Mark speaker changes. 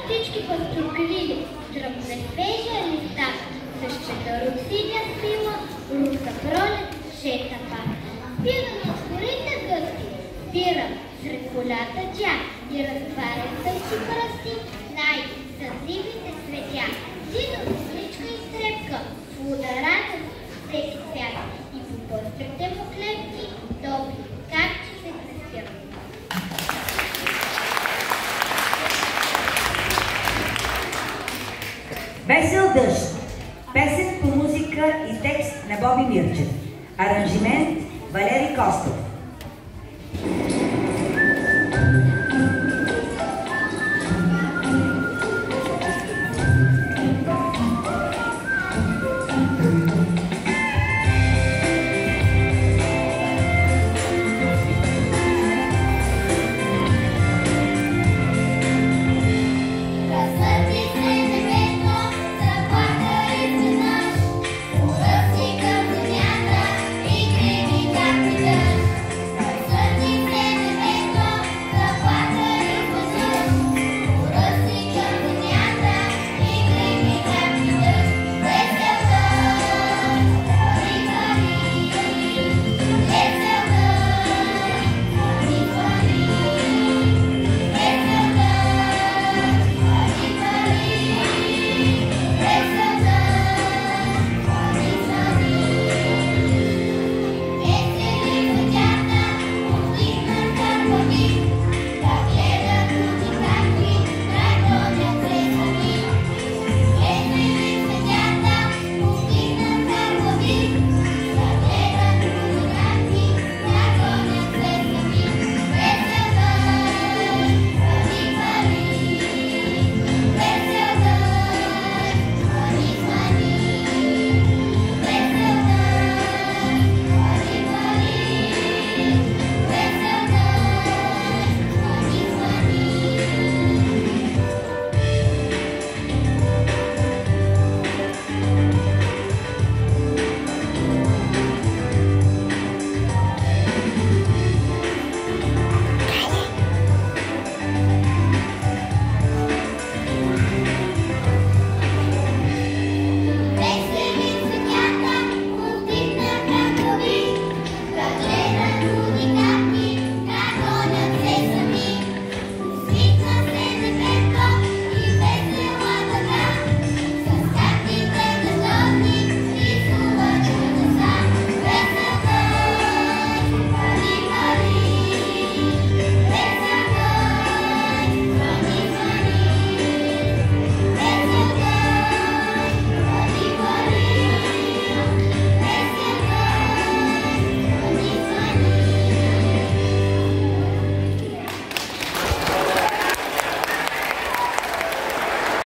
Speaker 1: птички пастуркалили, дръпне свежа листа, същата русиня спила, руса пролет, шета пак. Спира над горите гъсти, спира сред полята тя и разтваря тънки пръсти, най-съзливите цветя. Сино личка и стрепка, луда радост, всеки свят и по пъстрите му клетки, добри, как че се кръстят.
Speaker 2: Весел дъжд. Песен по музика и текст на Боби Мирчев. Аранжимент Валери Костов.